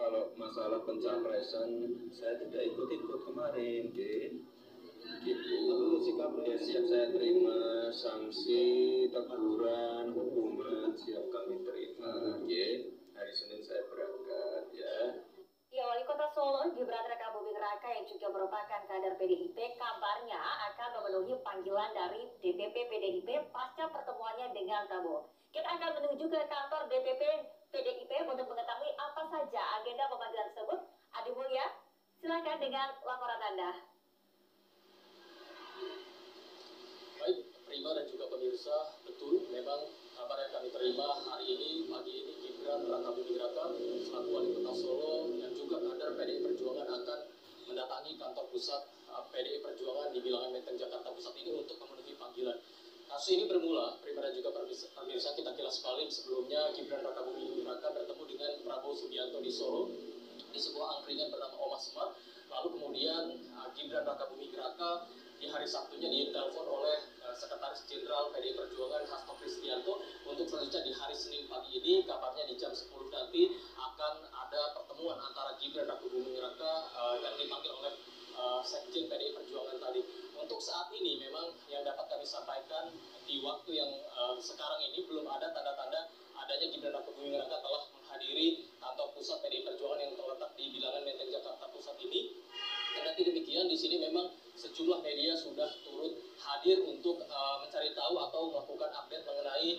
kalau masalah pencapresan saya tidak ikut-ikut kemarin, gitu. Lalu sikapnya siap saya terima, sanksi, teguran, hukuman siap kami terima, ya. Hari Senin saya berangkat, ya. Ya, Wali Kota Solo, Gibran Rakabuming Raka yang juga merupakan kader PDIP, kabarnya akan memenuhi panggilan dari DPP PDIP pasca pertemuannya dengan Prabowo. Kita akan menuju ke kantor DPP PDIP untuk mengetahui apa saja agenda pemanggilan tersebut. Adi Mulya, silakan dengan laporan Anda. Baik, Prima dan juga pemirsa, betul memang kabar yang kami terima hari ini, pagi ini, Gibran Rakabuming Raka selaku Wali Kota Solo dan juga kader PDI Perjuangan akan mendatangi kantor pusat PDI Perjuangan di Bilangan Menteng, Jakarta Pusat ini untuk memenuhi panggilan. Kasus ini bermula, Prima dan juga pemirsa, kita kilas balik sebelumnya Gibran Rakabuming Raka bertemu dengan Prabowo Subianto di Solo di sebuah angkringan bernama Omah Semar. Lalu kemudian Gibran Rakabuming Raka di hari Sabtunya ditelepon oleh Sekretaris Jenderal PDI Perjuangan Hasto Kristianto untuk selanjutnya di hari Senin pagi ini, kabarnya di jam 10 nanti akan ada pertemuan antara Gibran Rakabuming Raka yang dipanggil oleh Sekjen PDI Perjuangan tadi. Untuk saat ini memang yang dapat kami sampaikan di waktu yang sekarang ini belum ada tanda-tanda adanya Gibran Rakabuming Raka telah menghadiri kantor pusat PDI Perjuangan yang terletak di Bilangan Menteng, Jakarta Pusat ini. Kendati demikian, di sini memang sejumlah media sudah turut hadir untuk mencari tahu atau melakukan update mengenai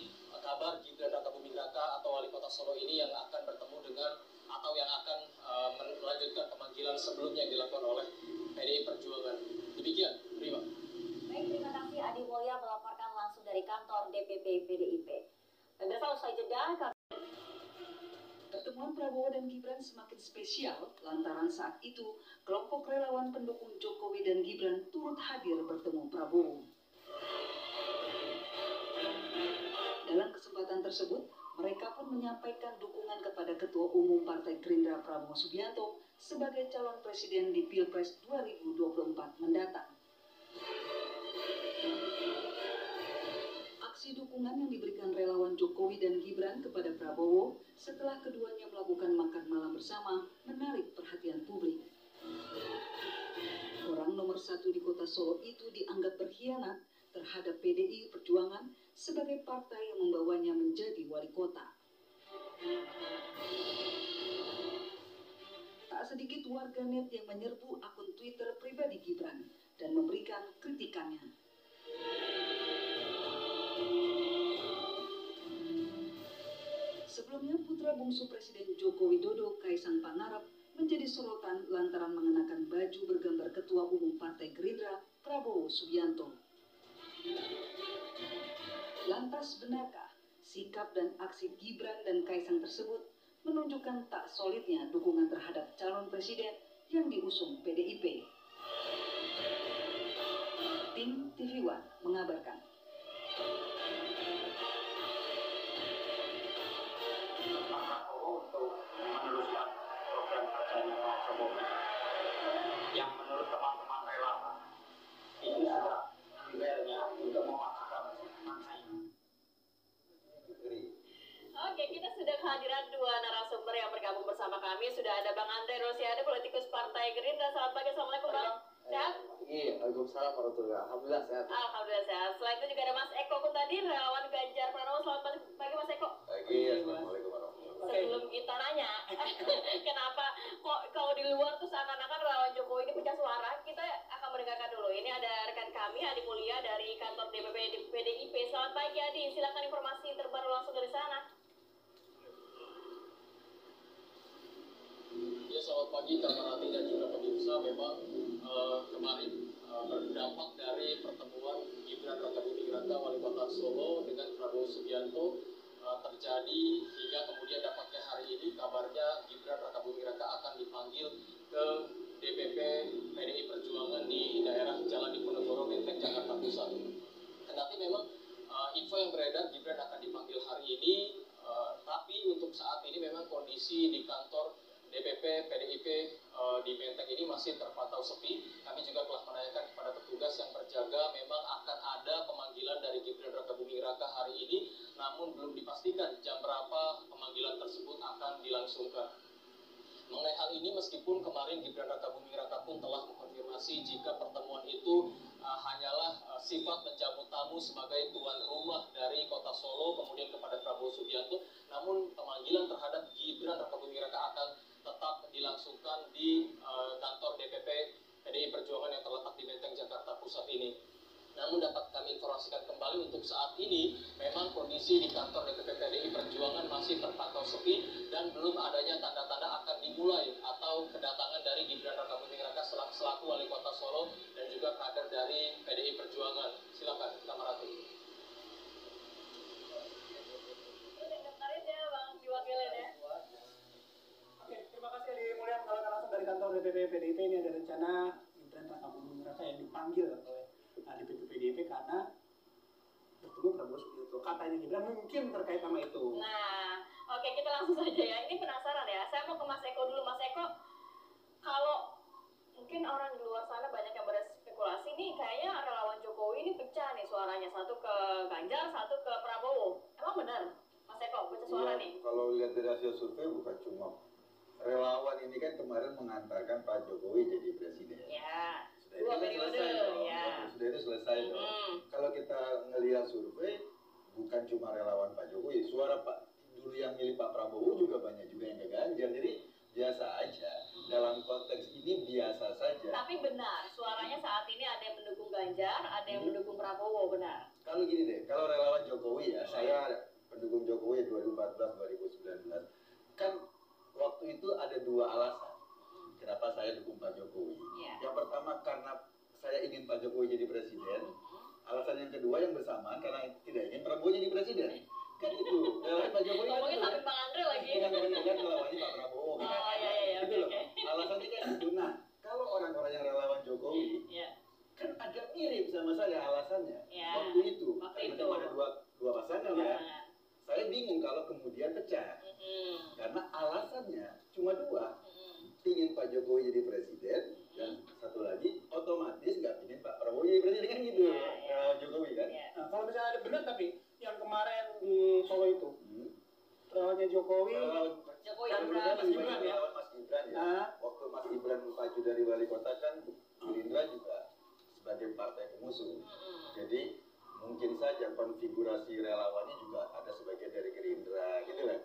kabar Gibran Rakabuming Raka atau Wali Kota Solo ini yang akan bertemu dengan atau yang akan melanjutkan pemanggilan sebelumnya yang dilakukan oleh PDI Perjuangan. Demikian, Prima. Baik, terima kasih Adi Mulya melaporkan langsung dari kantor DPP PDIP. Pemirsa, usai jeda, pertemuan Prabowo dan Gibran semakin spesial lantaran saat itu kelompok relawan pendukung Jokowi dan Gibran turut hadir bertemu Prabowo. Dalam kesempatan tersebut, mereka pun menyampaikan dukungan kepada Ketua Umum Partai Gerindra Prabowo Subianto sebagai calon presiden di Pilpres 2024 mendatang. Aksi dukungan yang diberikan relawan Jokowi dan Gibran kepada Prabowo setelah keduanya melakukan makan malam bersama menarik perhatian publik. Orang nomor satu di kota Solo itu dianggap berkhianat terhadap PDI Perjuangan sebagai partai yang membawanya menjadi wali kota. Tak sedikit warganet yang menyerbu akun Twitter pribadi Gibran dan memberikan kritikannya. Sebelumnya, putra bungsu Presiden Joko Widodo, Kaisang Pangarep, menjadi sorotan lantaran mengenakan baju bergambar Ketua Umum Partai Gerindra, Prabowo Subianto. Lantas benarkah sikap dan aksi Gibran dan Kaisang tersebut menunjukkan tak solidnya dukungan terhadap calon presiden yang diusung PDIP? Tim TV One mengabarkan. Yang menurut teman-teman relawan ini sudah dibayarnya untuk mematahkan masa ini. Oke, kita sudah kehadiran dua narasumber yang bergabung bersama kami. Sudah ada Bang Andre Rosiade, politikus Partai Gerindra. Selamat pagi, Assalamualaikum Bang. Sehat? Iya, Waalaikumsalam warahmatullahi wabarakatuh. Alhamdulillah sehat. Alhamdulillah sehat. Selain itu juga ada Mas Eko Kuntadi, relawan Ganjar Pranowo. Selamat pagi Mas Eko. Pagi, assalamualaikum warahmatullahi wabarakatuh. Sebelum kita nanya, kenapa kok kalau di luar tuh seakan-akan relawan Jokowi ini pecah suara, kita akan mendengarkan dulu. Ini ada rekan kami, Adi Mulya dari kantor DPP PDIP. Selamat pagi Adi, silakan informasi terbaru langsung dari sana. Ya, selamat pagi Kamarati dan juga pemirsa. Memang kemarin berdampak dari pertemuan Gibran Rakabuming Raka Wali Kota Solo dengan Prabowo Subianto terjadi hingga kemudian dapatnya hari ini kabarnya Gibran Rakabuming Raka akan dipanggil ke DPP PDI Perjuangan di daerah Jalan Diponegoro, Menteng, Jakarta Pusat. Kendati memang info yang beredar Gibran akan dipanggil hari ini, tapi untuk saat ini memang kondisi di kantor DPP PDIP di Menteng ini masih terpantau sepi. Kami juga telah menanyakan kepada petugas yang berjaga, memang akan ada pemanggilan dari Gibran Rakabuming Raka hari ini, namun belum dipastikan jam berapa pemanggilan tersebut akan dilangsungkan. Mengenai hal ini, meskipun kemarin Gibran Rakabuming Raka pun telah mengkonfirmasi jika pertemuan itu hanyalah sifat menjamu tamu sebagai tuan rumah dari Kota Solo kemudian kepada Prabowo Subianto, namun pemanggilan terhadap Gibran Rakabuming Raka akan tetap dilangsungkan di kantor DPP PDI Perjuangan yang terletak di Menteng, Jakarta Pusat ini. Namun dapat kami informasikan kembali untuk saat ini memang kondisi di kantor DPP PDI Perjuangan masih terpantau sepi dan belum adanya tanda-tanda akan dimulai atau kedatangan dari Gibran Rakabuming Raka selaku Wali Kota Solo dan juga kader dari PDI Perjuangan. Silakan, Kamarati. Daftarin ya Bang, diwakilin ya. Oke, terima kasih Adi Mulyan. Kalau langsung dari kantor DPP PDIP ini ada rencana Gibran Rakabuming Raka yang dipanggil oleh DPP PDIP karena bertemu Prabowo Subianto. Katanya Gibran mungkin terkait sama itu. Nah, oke, kita langsung saja ya. Ini penasaran ya. Saya mau ke Mas Eko dulu. Mas Eko, kalau mungkin orang di luar sana banyak yang berspekulasi nih, kayaknya relawan Jokowi ini pecah nih suaranya. Satu ke Ganjar, satu ke Prabowo. Emang benar, Mas Eko, pecah suara nih? Kalau lihat dari hasil survei bukan cuma relawan ini kan kemarin mengantarkan Pak Jokowi jadi presiden. Ya, Sudah dua itu kan periode. selesai dong. Ya. Sudah itu selesai dong. Kalau kita ngelihat survei bukan cuma relawan Pak Jokowi, suara Pak dulu yang milih Pak Prabowo juga banyak juga yang ke Ganjar. Jadi biasa aja. Dalam konteks ini biasa saja. Tapi benar, suaranya saat ini ada yang mendukung Ganjar, ada yang mendukung Prabowo, benar. Kalau gini deh, kalau relawan Jokowi ya, saya pendukung Jokowi 2014-2019. Kan waktu itu ada dua alasan kenapa saya dukung Pak Jokowi. Yang pertama karena saya ingin Pak Jokowi jadi presiden. Alasan yang kedua yang bersamaan karena tidak ingin Prabowo jadi presiden. Kan itu, relawan Pak Jokowi kan Ngomongin itu sampai kan. Bang Andre lagi. Bukan relawannya Pak Prabowo. Kan? Oh iya, Gitu loh. oke. Alasannya kan itu. Nah, kalau orang-orang yang relawan Jokowi Iya. kan agak mirip sama saya alasannya. Ya, Waktu itu. waktu Karena itu. cuma ada dua pasangan ya. Saya bingung kalau kemudian pecah. Karena alasannya cuma dua. Ingin Pak Jokowi jadi presiden dan satu lagi otomatis nggak ingin Pak Prabowo jadi presiden kan gitu. Jokowi kan. Nah, kalau misalnya ada benar tapi yang kemarin di Solo itu relawannya Jokowi, Jokowi Kan yang dulu kan Mas lebih Gibran banyak ya? relawan Mas Gibran ya. Nah. Waktu Mas Gibran maju dari wali kota kan Gerindra juga sebagai partai pengusung. Jadi mungkin saja konfigurasi relawannya juga ada sebagian dari Gerindra gitu kan.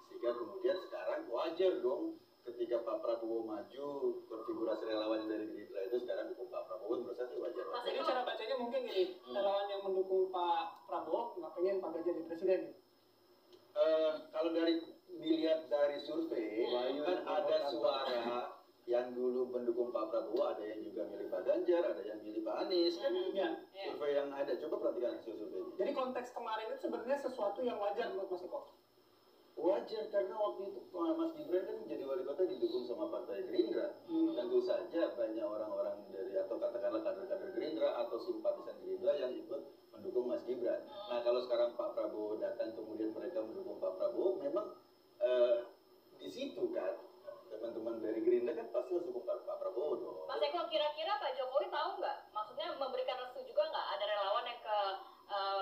Sehingga kemudian sekarang wajar dong ketika Pak Prabowo maju konfigurasi relawannya dari Gerindra itu sekarang dukung Pak Prabowo, menurut saya wajar. Mas jadi Eko. cara bacanya mungkin gini, relawan yang mendukung Pak Prabowo nggak pengen Pak Ganjar jadi presiden. Kalau dilihat dari survei kan ada suara yang dulu mendukung Pak Prabowo, ada yang juga milih Pak Ganjar, ada yang milih Pak Anies kan. Ya. Survei yang ada, coba perhatikan hasil surveinya. Jadi konteks kemarin itu sebenarnya sesuatu yang wajar menurut Mas Eko. Wajar karena waktu itu Mas Gibran kan jadi wali kota didukung sama partai Gerindra. Tentu saja banyak orang-orang dari atau katakanlah kader-kader Gerindra atau simpatisan Gerindra yang ikut mendukung Mas Gibran. Nah kalau sekarang Pak Prabowo datang kemudian mereka mendukung Pak Prabowo, memang di situ kan teman-teman dari Gerindra kan pasti harus dukung Pak Prabowo dong. Mas Eko, kira-kira Pak Jokowi tahu nggak? Maksudnya memberikan restu juga nggak? Ada relawan yang ke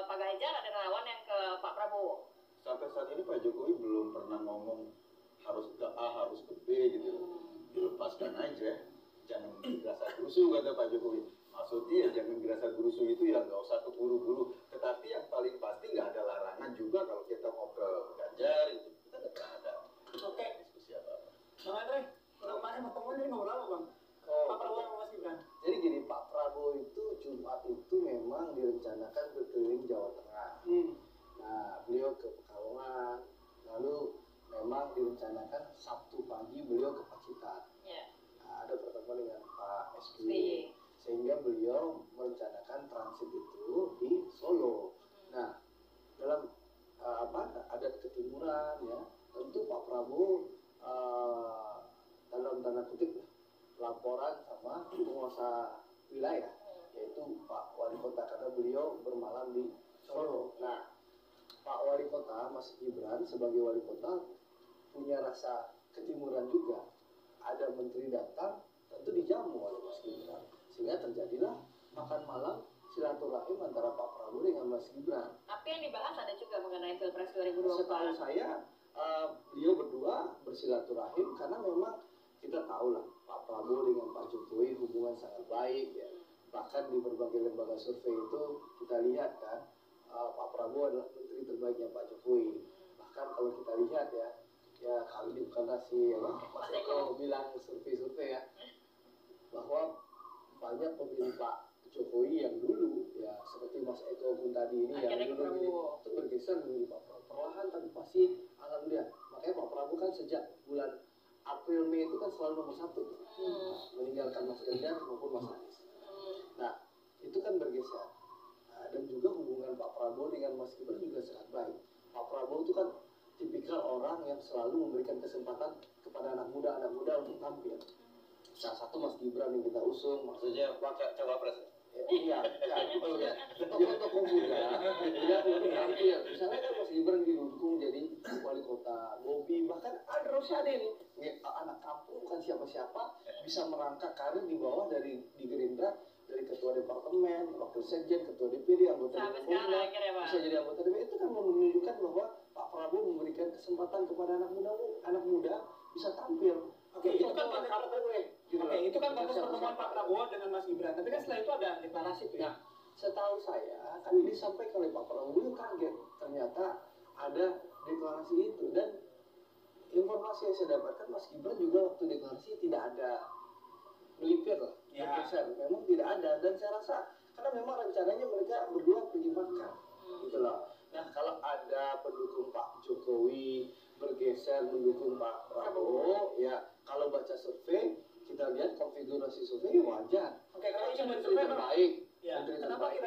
Pak Ganjar, ada relawan yang ke Pak Prabowo. Sampai saat ini Pak Jokowi belum pernah ngomong harus ke A, harus ke B gitu. Dilepaskan aja, jangan gerasa gerusu kata Pak Jokowi. Maksudnya ya jangan gerasa gerusu itu ya nggak usah keburu-buru. Tetapi yang paling pasti nggak ada larangan juga kalau kita mau ke Ganjar itu kita nggak pernah ada. Oke. Diskusi apa-apa. Bang Andre, kalau kemarin pertemuan ini ngobrol apa Bang? Pak Prabowo sama Mas Gibran. Jadi gini, Pak Prabowo itu Jumat itu memang direncanakan berkeliling Jawa Tengah. Nah, beliau ke Pekalongan, lalu memang direncanakan Sabtu pagi beliau ke Pacitan. Nah, ada pertemuan dengan Pak SBY. Sehingga beliau merencanakan transit itu di Solo. Nah, dalam adat ketimuran ya, tentu Pak Prabowo dalam tanda kutip laporan sama penguasa wilayah, yaitu Pak Wali Kota, karena beliau bermalam di Solo. Nah, Pak Wali Kota, Mas Gibran sebagai Wali Kota punya rasa ketimuran juga. Ada menteri datang, tentu dijamu oleh Mas Gibran. Sehingga terjadilah makan malam silaturahim antara Pak Prabowo dengan Mas Gibran. Tapi yang dibahas ada juga mengenai Pilpres 2024. Setahu saya, beliau berdua bersilaturahim karena memang kita tahu lah Pak Prabowo dengan Pak Jokowi hubungan sangat baik ya. Bahkan di berbagai lembaga survei itu kita lihat kan Pak Prabowo adalah menteri terbaiknya Pak Jokowi. Bahkan kalau kita lihat ya kalau di si Mas Eko bilang survei-survei ya bahwa banyak pemilih Pak Jokowi yang dulu ya seperti Mas Eko pun tadi ini yang dulu itu bergeser menjadi Pak Prabowo perlahan tapi pasti alhamdulillah. Makanya Pak Prabowo kan sejak bulan April Mei itu kan selalu nomor 1 meninggalkan Mas Ganjar maupun Mas Anies. Nah itu kan bergeser. Nah, dan juga hubungan Pak Prabowo dengan Mas Gibran juga sangat baik. Pak Prabowo itu kan tipikal orang yang selalu memberikan kesempatan kepada anak muda untuk tampil. Salah satu Mas Gibran yang kita usung Maksudnya pakai cawapres. Iya, tokoh-tokoh muda yang tampil. Misalnya kan Mas Gibran didukung jadi wali kota, Bobi, bahkan Andre Rosiade nih, anak kampung bukan siapa-siapa, bisa merangkak karir di bawah di Gerindra, dari ketua departemen, wakil sekjen, ketua DPD, anggota DPD, bisa jadi anggota DPD. Itu kan menunjukkan bahwa Pak Prabowo memberikan kesempatan kepada anak muda bisa tampil. Oke, itu kan konteks pertemuan Pak Prabowo dengan Mas Gibran. Tapi kan setelah itu ada deklarasi tuh ya. Setahu saya kan disampaikan oleh Pak Prabowo kaget ternyata ada deklarasi itu, dan informasi yang saya dapatkan Mas Gibran juga waktu deklarasi tidak ada melipir lah, memang tidak ada, dan saya rasa karena memang rencananya mereka berdua pergi makan gitu loh. Nah kalau ada pendukung Pak Jokowi bergeser mendukung Pak Prabowo ya, kalau baca survei kita lihat konfigurasi survei wajar. Oke, kalau ini menteri terbaik, ya, menteri kenapa terbaik